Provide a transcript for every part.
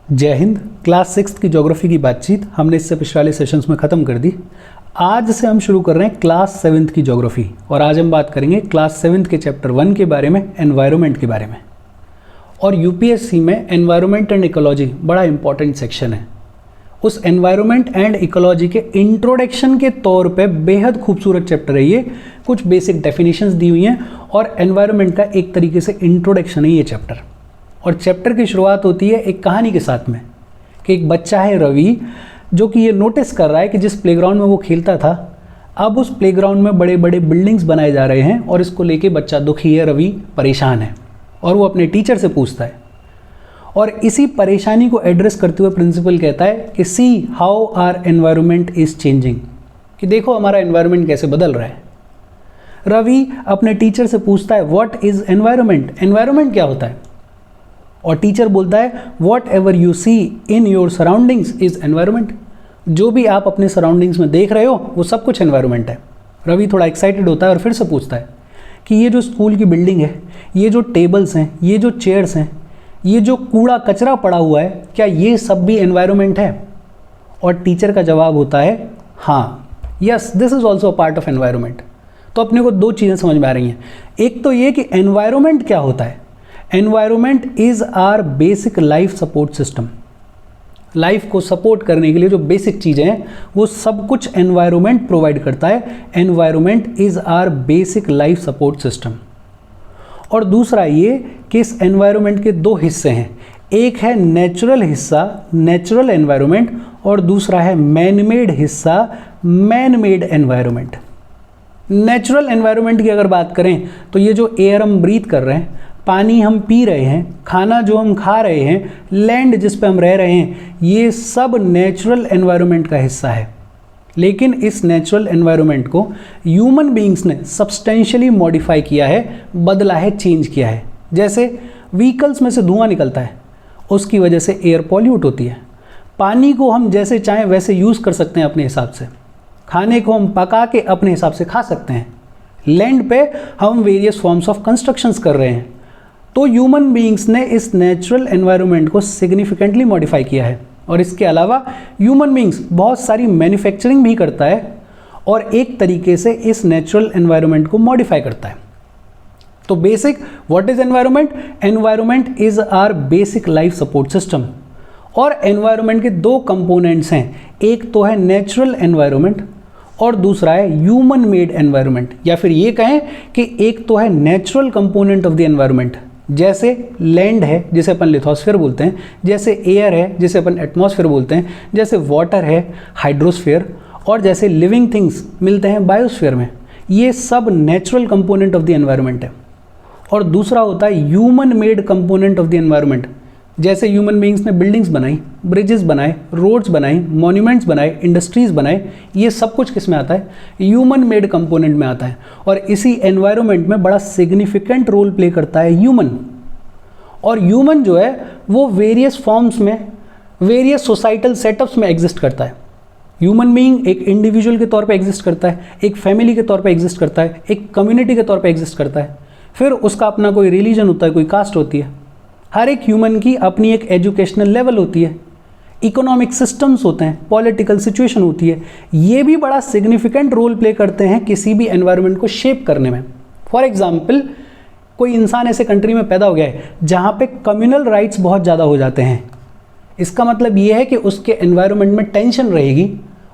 जय हिंद। क्लास 6 की ज्योग्राफी की बातचीत हमने इससे पिछले वाले सेशंस में ख़त्म कर दी। आज से हम शुरू कर रहे हैं क्लास 7 की ज्योग्राफी और आज हम बात करेंगे क्लास 7 के चैप्टर 1 के बारे में, एनवायरनमेंट के बारे में। और यूपीएससी में एनवायरनमेंट एंड इकोलॉजी बड़ा इंपॉर्टेंट सेक्शन है। उस एनवायरनमेंट एंड इकोलॉजी के इंट्रोडक्शन के तौर पे बेहद खूबसूरत चैप्टर है ये। कुछ बेसिक डेफिनेशंस दी हुई हैं और एनवायरनमेंट का एक तरीके से इंट्रोडक्शन है ये चैप्टर। और चैप्टर की शुरुआत होती है एक कहानी के साथ में कि एक बच्चा है रवि, जो कि ये नोटिस कर रहा है कि जिस प्लेग्राउंड में वो खेलता था अब उस प्लेग्राउंड में बड़े बड़े बिल्डिंग्स बनाए जा रहे हैं और इसको लेके बच्चा दुखी है, रवि परेशान है और वो अपने टीचर से पूछता है। और इसी परेशानी को एड्रेस करते हुए प्रिंसिपल कहता है कि see how our environment is changing, कि देखो हमारा एनवायरनमेंट कैसे बदल रहा है। रवि अपने टीचर से पूछता है व्हाट इज़ एनवायरनमेंट, एनवायरनमेंट क्या होता है। और टीचर बोलता है whatever you see in your surroundings is environment, जो भी आप अपने सराउंडिंग्स में देख रहे हो वो सब कुछ एनवायरनमेंट है। रवि थोड़ा एक्साइटेड होता है और फिर से पूछता है कि ये जो स्कूल की बिल्डिंग है, ये जो टेबल्स हैं, ये जो चेयर्स हैं, ये जो कूड़ा कचरा पड़ा हुआ है, क्या ये सब भी एनवायरनमेंट है। और टीचर का जवाब होता है हाँ, yes this is also a part of environment. तो अपने को दो चीज़ें समझ में आ रही हैं। एक तो ये कि एनवायरनमेंट क्या होता है। Environment is our basic life support system. Life को सपोर्ट करने के लिए जो बेसिक चीज़ें हैं वो सब कुछ एनवायरनमेंट प्रोवाइड करता है। Environment is our basic life support system. और दूसरा ये कि इस एनवायरनमेंट के दो हिस्से हैं, एक है नेचुरल हिस्सा, नेचुरल एनवायरनमेंट, और दूसरा है मैन मेड हिस्सा, man made environment. Natural environment की अगर बात करें तो ये जो एयर हम ब्रीथ कर रहे हैं, पानी हम पी रहे हैं, खाना जो हम खा रहे हैं, लैंड जिस पे हम रह रहे हैं, ये सब नेचुरल एनवायरनमेंट का हिस्सा है। लेकिन इस नेचुरल एनवायरनमेंट को ह्यूमन बीइंग्स ने सब्सटेंशियली मॉडिफाई किया है, बदला है, चेंज किया है। जैसे व्हीकल्स में से धुआं निकलता है, उसकी वजह से एयर पॉल्यूट होती है। पानी को हम जैसे चाहें वैसे यूज़ कर सकते हैं अपने हिसाब से, खाने को हम पका के अपने हिसाब से खा सकते हैं, लैंड पे हम वेरियस फॉर्म्स ऑफ कंस्ट्रक्शंस कर रहे हैं। तो ह्यूमन बीइंग्स ने इस नेचुरल एनवायरनमेंट को सिग्निफिकेंटली मॉडिफाई किया है। और इसके अलावा ह्यूमन बीइंग्स बहुत सारी मैन्युफैक्चरिंग भी करता है और एक तरीके से इस नेचुरल एनवायरनमेंट को मॉडिफाई करता है। तो basic what is environment, environment is our basic life support system. और एनवायरनमेंट के दो कंपोनेंट्स हैं, एक तो है नेचुरल एनवायरनमेंट और दूसरा है ह्यूमन मेड एनवायरनमेंट। या फिर ये कहें कि एक तो है natural component of the environment, जैसे लैंड है जिसे अपन लिथोस्फीयर बोलते हैं, जैसे एयर है जिसे अपन एटमॉस्फेयर बोलते हैं, जैसे वाटर है हाइड्रोस्फीयर, और जैसे लिविंग थिंग्स मिलते हैं बायोस्फीयर में। ये सब natural component of the environment है। और दूसरा होता है human made component of the environment, जैसे ह्यूमन बीइंग्स ने बिल्डिंग्स बनाई, ब्रिजेस बनाए, रोड्स बनाई, मॉन्यूमेंट्स बनाए, इंडस्ट्रीज़ बनाए, ये सब कुछ किस में आता है, ह्यूमन मेड कंपोनेंट में आता है। और इसी एनवायरनमेंट में बड़ा सिग्निफिकेंट रोल प्ले करता है ह्यूमन। और ह्यूमन जो है वो वेरियस फॉर्म्स में, वेरियस सोसाइटल सेटअप्स में एग्जिस्ट करता है। ह्यूमन बीइंग एक इंडिविजुअल के तौर पे एग्जिस्ट करता है, एक फैमिली के तौर पे एग्जिस्ट करता है, एक कम्युनिटी के तौर पे एग्जिस्ट करता है, फिर उसका अपना कोई रिलीजन होता है, कोई कास्ट होती है। हर एक ह्यूमन की अपनी एक एजुकेशनल लेवल होती है, इकोनॉमिक सिस्टम्स होते हैं, पॉलिटिकल सिचुएशन होती है। ये भी बड़ा सिग्निफिकेंट रोल प्ले करते हैं किसी भी एनवायरनमेंट को शेप करने में। फॉर एग्जांपल, कोई इंसान ऐसे कंट्री में पैदा हो गया है जहाँ पे कम्युनल राइट्स बहुत ज़्यादा हो जाते हैं। इसका मतलब ये है कि उसके एनवायरनमेंट में टेंशन रहेगी,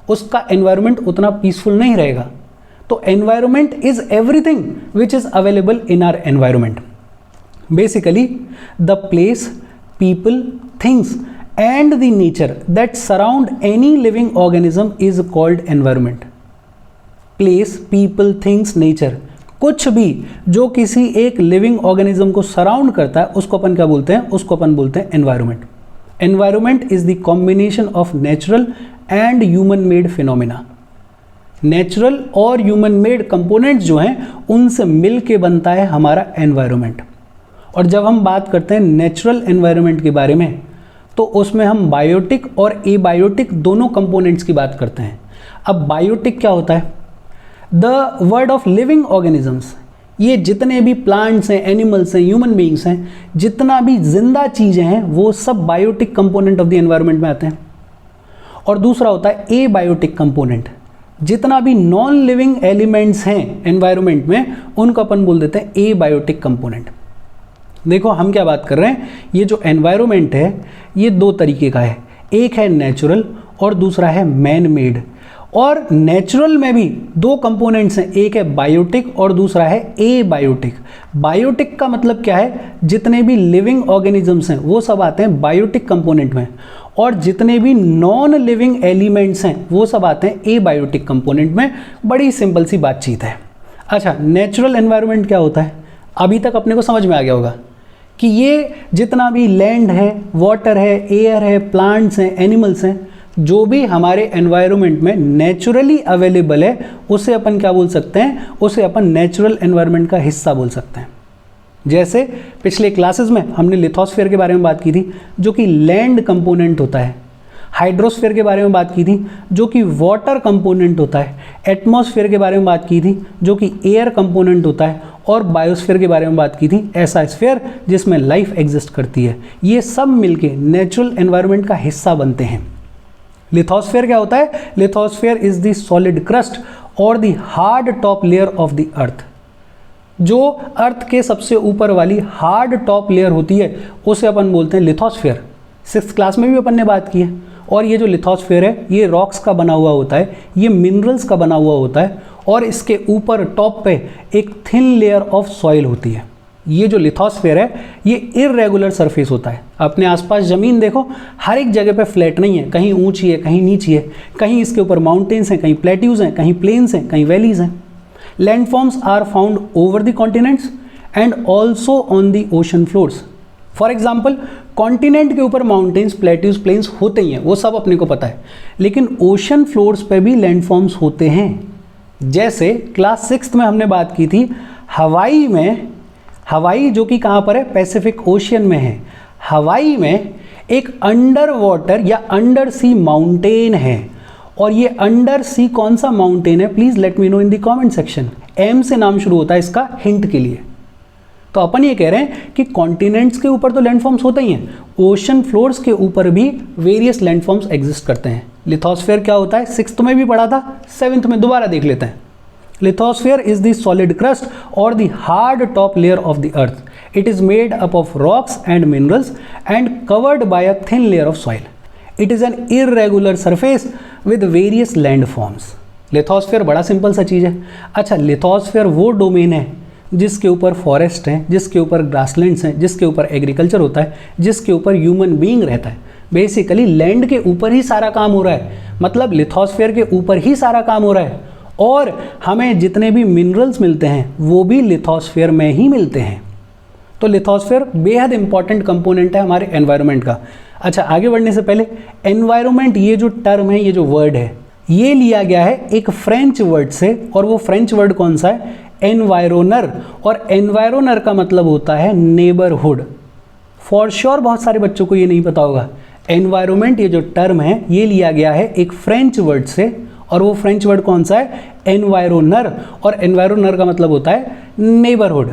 उसका एनवायरनमेंट उतना पीसफुल नहीं रहेगा। तो environment is everything which is available in our environment. Basically, the place, people, things and the nature that surround any living organism is called environment. Place, people, things, nature, कुछ भी जो किसी एक living organism को surround करता है उसको अपन क्या बोलते हैं, उसको अपन बोलते हैं environment. Environment is the combination of natural and human made phenomena. Natural और ह्यूमन मेड कंपोनेंट्स जो हैं उनसे मिल के बनता है हमारा एनवायरनमेंट। और जब हम बात करते हैं नेचुरल एनवायरनमेंट के बारे में तो उसमें हम बायोटिक और एबायोटिक दोनों कंपोनेंट्स की बात करते हैं। अब बायोटिक क्या होता है, the word of living organisms, ये जितने भी प्लांट्स हैं, एनिमल्स हैं, ह्यूमन बीइंग्स हैं, जितना भी जिंदा चीज़ें हैं वो सब biotic component of the environment में आते हैं। और दूसरा होता है ए बायोटिक कंपोनेंट, जितना भी नॉन लिविंग एलिमेंट्स हैं एनवायरनमेंट में उनको अपन बोल देते हैं ए बायोटिक कंपोनेंट। देखो हम क्या बात कर रहे हैं, ये जो एनवायरनमेंट है ये दो तरीके का है, एक है नेचुरल और दूसरा है मैन मेड। और नेचुरल में भी दो कंपोनेंट्स हैं, एक है बायोटिक और दूसरा है ए बायोटिक। बायोटिक का मतलब क्या है, जितने भी लिविंग ऑर्गेनिजम्स हैं वो सब आते हैं बायोटिक कंपोनेंट में, और जितने भी नॉन लिविंग एलिमेंट्स हैं वो सब आते हैं ए बायोटिक कंपोनेंट में। बड़ी सिंपल सी बातचीत है। अच्छा, नेचुरल एनवायरनमेंट क्या होता है, अभी तक अपने को समझ में आ गया होगा कि ये जितना भी लैंड है, वाटर है, एयर है, प्लांट्स हैं, एनिमल्स हैं, जो भी हमारे एनवायरनमेंट में नेचुरली अवेलेबल है उसे अपन क्या बोल सकते हैं, उसे अपन नेचुरल एनवायरनमेंट का हिस्सा बोल सकते हैं। जैसे पिछले क्लासेस में हमने लिथोस्फीयर के बारे में बात की थी जो कि लैंड कंपोनेंट होता है, हाइड्रोस्फीयर के बारे में बात की थी जो कि वाटर कंपोनेंट होता है, एटमॉस्फेयर के बारे में बात की थी जो कि एयर कंपोनेंट होता है, और बायोस्फीयर के बारे में बात की थी ऐसा स्फीयर जिसमें लाइफ एग्जिस्ट करती है। ये सब मिलके नेचुरल एनवायरनमेंट का हिस्सा बनते हैं। लिथोस्फीयर क्या होता है, lithosphere is the solid crust और the hard top layer of the earth. जो अर्थ के सबसे ऊपर वाली हार्ड टॉप लेयर होती है उसे अपन बोलते हैं लिथोस्फीयर। 6th क्लास में भी अपन ने बात की है। और ये जो लिथोस्फीयर है ये रॉक्स का बना हुआ होता है, ये मिनरल्स का बना हुआ होता है, और इसके ऊपर टॉप पे एक थिन लेयर ऑफ सॉइल होती है। ये जो लिथोस्फीयर है ये इररेगुलर सरफेस होता है। अपने आसपास ज़मीन देखो, हर एक जगह पे फ्लैट नहीं है, कहीं ऊंची है, कहीं नीची है, कहीं इसके ऊपर माउंटेन्स हैं, कहीं प्लेट्यूज हैं, कहीं प्लेन्स हैं, कहीं वैलीज हैं। Landforms are found over the continents and also on the ocean floors. For example, continent के ऊपर माउंटेन्स, प्लेट्यूज, प्लेन्स होते ही हैं, वो सब अपने को पता है, लेकिन ओशन फ्लोर्स पे भी लैंडफॉर्म्स होते हैं। जैसे क्लास 6th में हमने बात की थी हवाई में, हवाई जो कि कहाँ पर है, पैसिफिक ओशियन में है। हवाई में एक अंडर वाटर या अंडर सी माउंटेन है, और ये अंडर सी कौन सा माउंटेन है, please let me know in the comment section. M से नाम शुरू होता है इसका, हिंट के लिए। तो अपन ये कह रहे हैं कि कॉन्टिनेंट्स के ऊपर तो लैंडफॉर्म्स होते ही हैं, ओशन फ्लोर्स के ऊपर भी वेरियस लैंडफॉर्म्स एग्जिस्ट करते हैं। लिथोस्फीयर क्या होता है, 6th में भी पढ़ा था, 7th में दोबारा देख लेते हैं। Lithosphere is the solid crust और the hard top layer of the earth. It is made up of rocks and minerals and covered by a thin layer of soil. It is an irregular surface with various landforms. Lithosphere बड़ा simple सा चीज़ है। अच्छा, lithosphere वो domain है जिसके ऊपर forest हैं, जिसके ऊपर ग्रासलैंड्स हैं, जिसके ऊपर एग्रीकल्चर होता है, जिसके ऊपर ह्यूमन बीइंग रहता है। बेसिकली लैंड के ऊपर ही सारा काम हो रहा है, मतलब लिथोस्फीयर के ऊपर ही सारा काम हो रहा है। और हमें जितने भी मिनरल्स मिलते हैं वो भी लिथोस्फीयर में ही मिलते हैं। तो लिथोस्फीयर बेहद इंपॉर्टेंट कंपोनेंट है हमारे एनवायरनमेंट का। अच्छा, आगे बढ़ने से पहले, एनवायरनमेंट ये जो टर्म है, ये जो वर्ड है, ये लिया गया है एक फ्रेंच वर्ड से, और वो फ्रेंच वर्ड कौन सा है, एनवायरोनर। और एनवायरोनर का मतलब होता है नेबरहुड। फॉर श्योर बहुत सारे बच्चों को ये नहीं पता होगा। एनवायरनमेंट ये जो टर्म है ये लिया गया है एक फ्रेंच वर्ड से, और वो फ्रेंच वर्ड कौन सा है, एनवायरोनर। और एनवायरोनर का मतलब होता है नेबरहुड।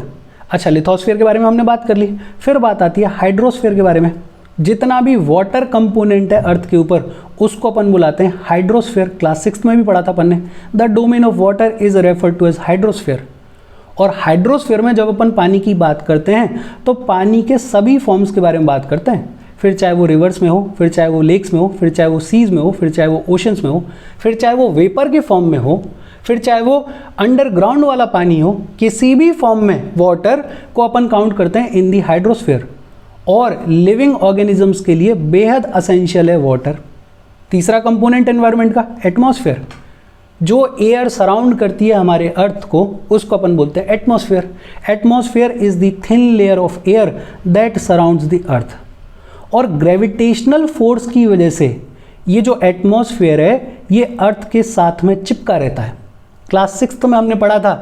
अच्छा, लिथोस्फीयर के बारे में हमने बात कर ली। फिर बात आती है हाइड्रोस्फीयर के बारे में। जितना भी वाटर कंपोनेंट है अर्थ के ऊपर उसको अपन बुलाते हैं हाइड्रोस्फीयर। क्लास 6th में भी पढ़ा था अपन ने। The domain of water is referred to as hydrosphere. और हाइड्रोस्फीयर में जब अपन पानी की बात करते हैं तो पानी के सभी फॉर्म्स के बारे में बात करते हैं, फिर चाहे वो रिवर्स में हो, फिर चाहे वो लेक्स में हो, फिर चाहे वो सीज में हो, फिर चाहे वो ओशंस में हो, फिर चाहे वो वेपर के फॉर्म में हो, फिर चाहे वो अंडरग्राउंड वाला पानी हो, किसी भी फॉर्म में वाटर को अपन काउंट करते हैं इन दी हाइड्रोस्फीयर। और लिविंग ऑर्गेनिजम्स के लिए बेहद असेंशियल है वाटर। तीसरा कंपोनेंट एनवायरनमेंट का, एटमॉस्फेयर। जो एयर सराउंड करती है हमारे अर्थ को उसको अपन बोलते हैं atmosphere. Atmosphere is the thin layer of air that surrounds the earth. और ग्रेविटेशनल फोर्स की वजह से ये जो एटमॉस्फेयर है ये अर्थ के साथ में चिपका रहता है। क्लास 6th में हमने पढ़ा था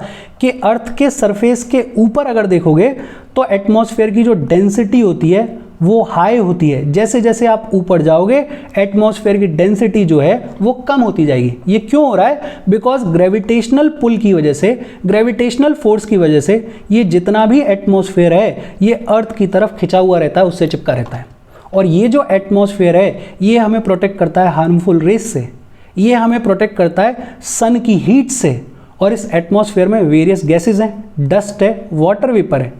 कि अर्थ के सरफेस के ऊपर अगर देखोगे तो एटमॉस्फेयर की जो डेंसिटी होती है वो हाई होती है। जैसे जैसे आप ऊपर जाओगे एटमॉस्फेयर की डेंसिटी जो है वो कम होती जाएगी। ये क्यों हो रहा है? बिकॉज ग्रेविटेशनल पुल की वजह से, ग्रेविटेशनल फोर्स की वजह से ये जितना भी एटमॉस्फेयर है ये अर्थ की तरफ खिंचा हुआ रहता है, उससे चिपका रहता है। और ये जो एटमॉस्फेयर है ये हमें प्रोटेक्ट करता है हार्मफुल रेस से, ये हमें प्रोटेक्ट करता है सन की हीट से। और इस एटमॉस्फेयर में वेरियस गैसेज हैं, डस्ट है, वाटर वेपर है।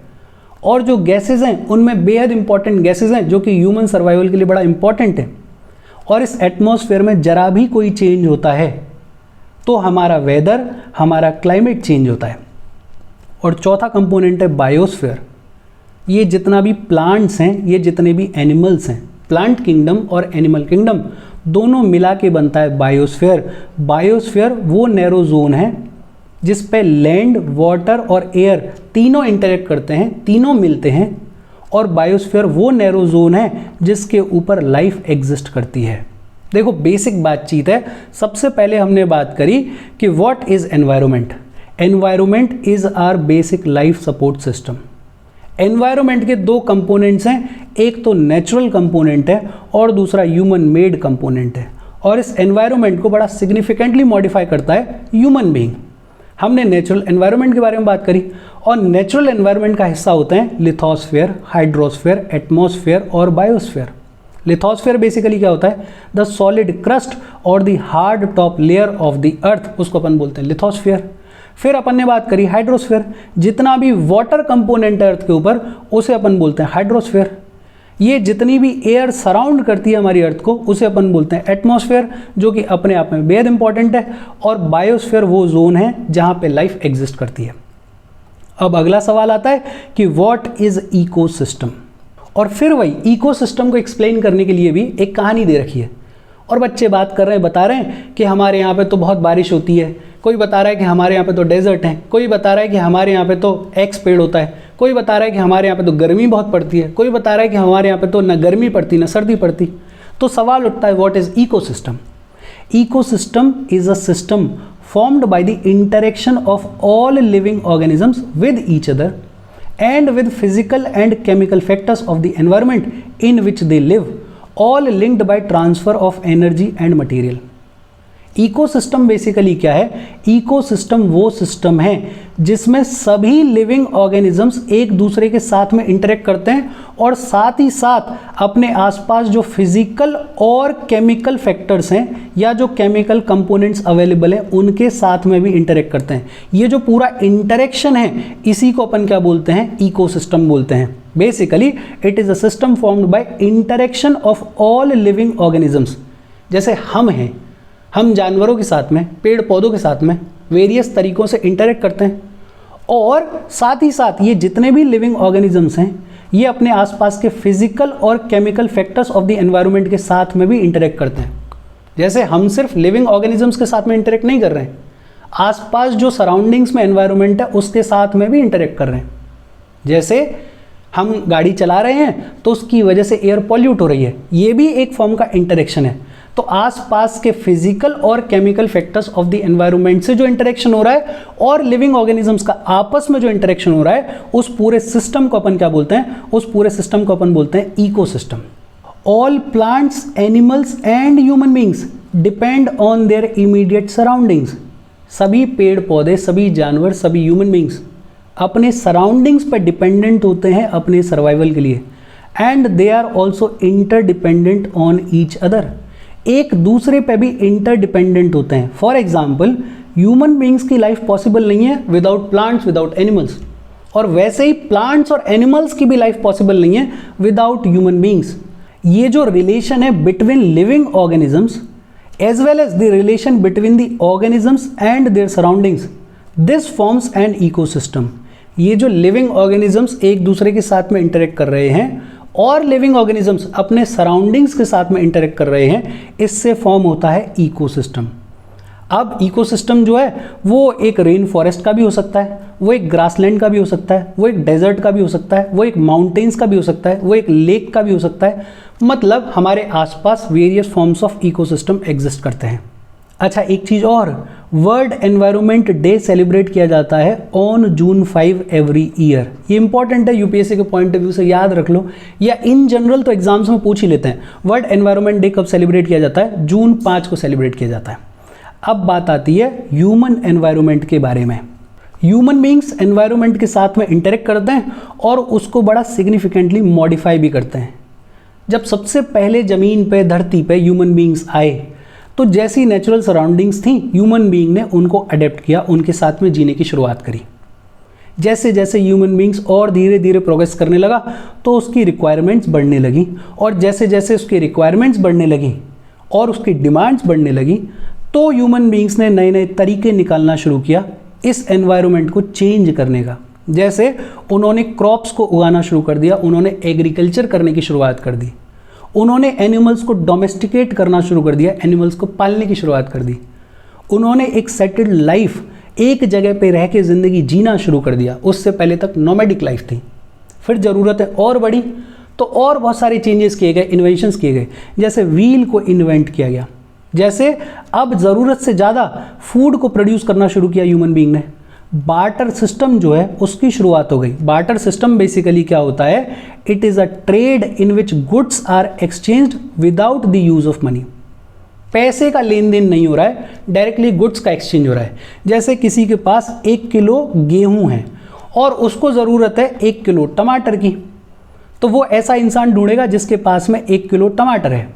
और जो गैसेज हैं उनमें बेहद इंपॉर्टेंट गैसेज हैं जो कि ह्यूमन सर्वाइवल के लिए बड़ा इंपॉर्टेंट है। और इस एटमॉस्फेयर में जरा भी कोई चेंज होता है तो हमारा वेदर, हमारा क्लाइमेट चेंज होता है। और चौथा कंपोनेंट है बायोस्फीयर। ये जितना भी प्लांट्स हैं, ये जितने भी एनिमल्स हैं, प्लांट किंगडम और एनिमल किंगडम दोनों मिला के बनता है बायोस्फीयर। बायोस्फीयर वो नैरो जोन है जिस पे लैंड, वाटर और एयर तीनों इंटरेक्ट करते हैं, तीनों मिलते हैं। और बायोस्फीयर वो नैरो जोन है जिसके ऊपर लाइफ एग्जिस्ट करती है। देखो बेसिक बातचीत है। सबसे पहले हमने बात करी कि what is environment. Environment is our basic life support system. Environment के दो कंपोनेंट्स हैं, एक तो नेचुरल कंपोनेंट है और दूसरा ह्यूमन मेड कंपोनेंट है। और इस एनवायरनमेंट को बड़ा सिग्निफिकेंटली मॉडिफाई करता है ह्यूमन बीइंग। हमने नेचुरल एनवायरनमेंट के बारे में बात करी और नेचुरल एनवायरनमेंट का हिस्सा होते हैं लिथोस्फीयर, हाइड्रोस्फीयर, एटमॉस्फेयर और बायोस्फीयर। लिथोस्फीयर बेसिकली क्या होता है? द सॉलिड क्रस्ट और the hard top layer of the अर्थ, उसको अपन बोलते हैं लिथोस्फीयर। फिर अपन ने बात करी हाइड्रोस्फीयर, जितना भी वाटर कंपोनेंट है अर्थ के ऊपर उसे अपन बोलते हैं हाइड्रोस्फीयर। ये जितनी भी एयर सराउंड करती है हमारी अर्थ को उसे अपन बोलते हैं एटमॉस्फेयर, जो कि अपने आप में बेहद इंपॉर्टेंट है। और बायोस्फीयर वो जोन है जहाँ पे लाइफ एग्जिस्ट करती है। अब अगला सवाल आता है कि व्हाट इज इकोसिस्टम। और फिर वही इकोसिस्टम को एक्सप्लेन करने के लिए भी एक कहानी दे रखी है। और बच्चे बात कर रहे हैं, बता रहे हैं कि हमारे यहाँ पे तो बहुत बारिश होती है, कोई बता रहा है कि हमारे यहाँ पे तो डेजर्ट है, कोई बता रहा है कि हमारे यहाँ पे तो एक्स पेड़ होता है, कोई बता रहा है कि हमारे यहाँ पे तो गर्मी बहुत पड़ती है, कोई बता रहा है कि हमारे यहाँ पे तो न गर्मी पड़ती न सर्दी पड़ती। तो सवाल उठता है what is ecosystem. Ecosystem is a system formed by the interaction of all living organisms with each other and with physical and chemical factors of the environment in which they live, all linked by transfer of energy and material. Ecosystem basically क्या है? Ecosystem वो system है जिसमें सभी living organisms एक दूसरे के साथ में इंटरेक्ट करते हैं और साथ ही साथ अपने आसपास जो फिजिकल और केमिकल फैक्टर्स हैं या जो केमिकल कंपोनेंट्स अवेलेबल हैं उनके साथ में भी इंटरेक्ट करते हैं। ये जो पूरा इंटरेक्शन है इसी को अपन क्या बोलते हैं? इकोसिस्टम बोलते हैं। Basically it is a system formed by interaction of all living organisms. जैसे हम हैं, हम जानवरों के साथ में, पेड़ पौधों के साथ में वेरियस तरीकों से इंटरेक्ट करते हैं और साथ ही साथ ये जितने भी लिविंग ऑर्गेनिजम्स हैं ये अपने आसपास के फिजिकल और chemical factors of the environment के साथ में भी इंटरेक्ट करते हैं। जैसे हम सिर्फ लिविंग ऑर्गेनिजम्स के साथ में इंटरेक्ट नहीं कर रहे हैं, आसपास जो सराउंडिंग्स में एनवायरनमेंट है उसके साथ में भी इंटरेक्ट कर रहे हैं। जैसे हम गाड़ी चला रहे हैं तो उसकी वजह से एयर पॉल्यूट हो रही है, ये भी एक फॉर्म का इंटरेक्शन है। तो आसपास के फिजिकल और chemical factors of the environment से जो इंटरेक्शन हो रहा है और लिविंग ऑर्गेनिजम्स का आपस में जो इंटरेक्शन हो रहा है उस पूरे सिस्टम को अपन क्या बोलते हैं? उस पूरे सिस्टम को अपन बोलते हैं ecosystem. All plants, animals and human beings depend on their immediate surroundings. सभी पेड़ पौधे, सभी जानवर, सभी ह्यूमन बींग्स अपने सराउंडिंग्स पर डिपेंडेंट होते हैं अपने सर्वाइवल के लिए। And they are also interdependent on each other, एक दूसरे पे भी इंटरडिपेंडेंट होते हैं। फॉर एग्जाम्पल ह्यूमन बींग्स की लाइफ पॉसिबल नहीं है विदाउट प्लांट्स, विदाउट एनिमल्स, और वैसे ही प्लांट्स और एनिमल्स की भी लाइफ पॉसिबल नहीं है विदाउट ह्यूमन बींग्स। ये जो रिलेशन है between living organisms as well as the relation between the organisms and their surroundings, this forms an ecosystem. ये जो लिविंग ऑर्गेनिजम्स एक दूसरे के साथ में इंटरेक्ट कर रहे हैं और लिविंग ऑर्गेनिजम्स अपने सराउंडिंग्स के साथ में इंटरेक्ट कर रहे हैं, इससे फॉर्म होता है इकोसिस्टम। अब इकोसिस्टम जो है वो एक रेन फॉरेस्ट का भी हो सकता है, वो एक ग्रासलैंड का भी हो सकता है, वो एक डेजर्ट का भी हो सकता है, वो एक माउंटेन्स का भी हो सकता है, वो एक लेक का भी हो सकता है। मतलब हमारे आसपास various forms of ecosystem exist करते हैं। अच्छा, एक चीज़ और, वर्ल्ड एनवायरनमेंट डे सेलिब्रेट किया जाता है ऑन June 5 एवरी ईयर। ये इंपॉर्टेंट है, यूपीएससी के पॉइंट ऑफ व्यू से याद रख लो, या इन जनरल तो एग्जाम्स में पूछ ही लेते हैं। वर्ल्ड एनवायरनमेंट डे कब सेलिब्रेट किया जाता है? June 5 को सेलिब्रेट किया जाता है। अब बात आती है ह्यूमन एनवायरनमेंट के बारे में। ह्यूमन बींग्स एनवायरनमेंट के साथ में इंटरेक्ट करते हैं और उसको बड़ा सिग्निफिकेंटली मॉडिफाई भी करते हैं। जब सबसे पहले ज़मीन पे, धरती पे ह्यूमन बींग्स आए तो जैसी नेचुरल सराउंडिंग्स थी, ह्यूमन बीइंग ने उनको अडेप्ट किया, उनके साथ में जीने की शुरुआत करी। जैसे जैसे ह्यूमन बींग्स और धीरे धीरे प्रोग्रेस करने लगा तो उसकी रिक्वायरमेंट्स बढ़ने लगी, और जैसे जैसे उसकी रिक्वायरमेंट्स बढ़ने लगी और उसकी डिमांड्स बढ़ने लगी तो ह्यूमन बींग्स ने नए नए तरीके निकालना शुरू किया इस एनवायरनमेंट को चेंज करने का। जैसे उन्होंने क्रॉप्स को उगाना शुरू कर दिया, उन्होंने एग्रीकल्चर करने की शुरुआत कर दी, उन्होंने एनिमल्स को डोमेस्टिकेट करना शुरू कर दिया, एनिमल्स को पालने की शुरुआत कर दी, उन्होंने एक सेटल्ड लाइफ, एक जगह पे रह के ज़िंदगी जीना शुरू कर दिया। उससे पहले तक नोमैडिक लाइफ थी। फिर ज़रूरतें और बढ़ी तो और बहुत सारे चेंजेस किए गए, इन्वेंशंस किए गए। जैसे व्हील को इन्वेंट किया गया, जैसे अब ज़रूरत से ज़्यादा फूड को प्रोड्यूस करना शुरू किया ह्यूमन बीइंग ने। बार्टर सिस्टम जो है उसकी शुरुआत हो गई। बार्टर सिस्टम बेसिकली क्या होता है? It is a trade in which goods are exchanged without the use of money. पैसे का लेन देन नहीं हो रहा है, डायरेक्टली गुड्स का एक्सचेंज हो रहा है। जैसे किसी के पास 1 किलो गेहूं है और उसको ज़रूरत है 1 किलो टमाटर की, तो वो ऐसा इंसान ढूंढेगा जिसके पास में 1 किलो टमाटर है,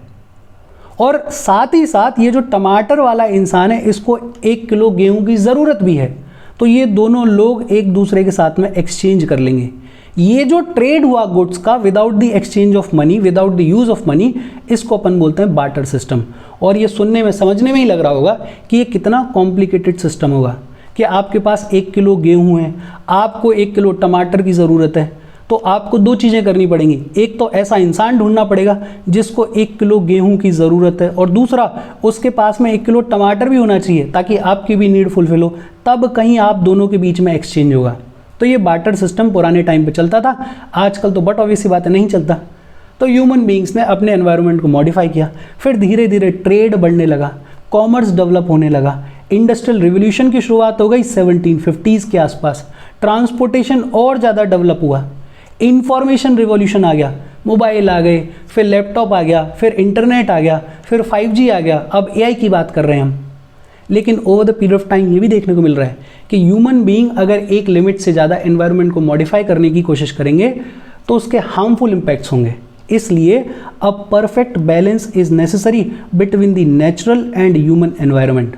और साथ ही साथ ये जो टमाटर वाला इंसान है इसको 1 किलो गेहूं की ज़रूरत भी है, तो ये दोनों लोग एक दूसरे के साथ में एक्सचेंज कर लेंगे। ये जो ट्रेड हुआ गुड्स का without the exchange of money, without the use of money, इसको अपन बोलते हैं बार्टर सिस्टम। और ये सुनने में, समझने में ही लग रहा होगा कि ये कितना कॉम्प्लिकेटेड सिस्टम होगा कि आपके पास 1 किलो गेहूं है, आपको 1 किलो टमाटर की ज़रूरत है, तो आपको 2 चीज़ें करनी पड़ेंगी। एक तो ऐसा इंसान ढूंढना पड़ेगा जिसको 1 किलो गेहूं की ज़रूरत है, और दूसरा उसके पास में 1 किलो टमाटर भी होना चाहिए ताकि आपकी भी नीड फुलफिल हो, तब कहीं आप दोनों के बीच में एक्सचेंज होगा। तो ये बार्टर सिस्टम पुराने टाइम पे चलता था, आजकल तो बट ऑब्वियस सी बात है नहीं चलता। तो ह्यूमन बींग्स ने अपने एनवायरनमेंट को मॉडिफाई किया, फिर धीरे धीरे ट्रेड बढ़ने लगा, कॉमर्स डेवलप होने लगा, इंडस्ट्रियल रिवोल्यूशन की शुरुआत हो गई 1750s के आसपास, ट्रांसपोर्टेशन और ज़्यादा डेवलप हुआ, इंफॉर्मेशन रिवॉल्यूशन आ गया, मोबाइल आ गए, फिर लैपटॉप आ गया, फिर इंटरनेट आ गया, फिर 5G आ गया, अब AI की बात कर रहे हैं हम। लेकिन over the period of time ये भी देखने को मिल रहा है कि ह्यूमन बीइंग अगर एक लिमिट से ज़्यादा एनवायरनमेंट को मॉडिफाई करने की कोशिश करेंगे तो उसके हार्मफुल इम्पैक्ट्स होंगे। इसलिए a perfect balance is necessary between the natural and human environment.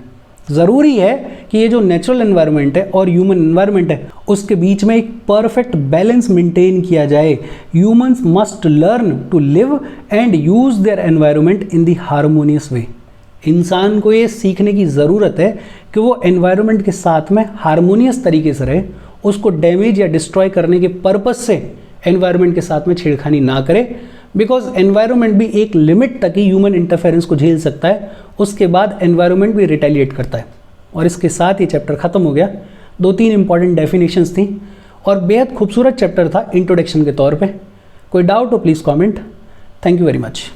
ज़रूरी है कि ये जो नेचुरल एनवायरनमेंट है और ह्यूमन एनवायरनमेंट है उसके बीच में एक परफेक्ट बैलेंस मेंटेन किया जाए। Humans must learn to live and use their environment in the harmonious way. इंसान को ये सीखने की ज़रूरत है कि वो एनवायरनमेंट के साथ में हार्मोनियस तरीके से रहे, उसको डैमेज या डिस्ट्रॉय करने के पर्पस से एनवायरनमेंट के साथ में छेड़खानी ना करे, बिकॉज एनवायरनमेंट भी एक लिमिट तक ही ह्यूमन इंटरफेरेंस को झेल सकता है, उसके बाद एनवायरनमेंट भी रिटेलिएट करता है। और इसके साथ ये चैप्टर ख़त्म हो गया। 2-3 इंपॉर्टेंट डेफिनेशंस थी और बेहद खूबसूरत चैप्टर था इंट्रोडक्शन के तौर पे। कोई डाउट हो please comment. Thank you very much.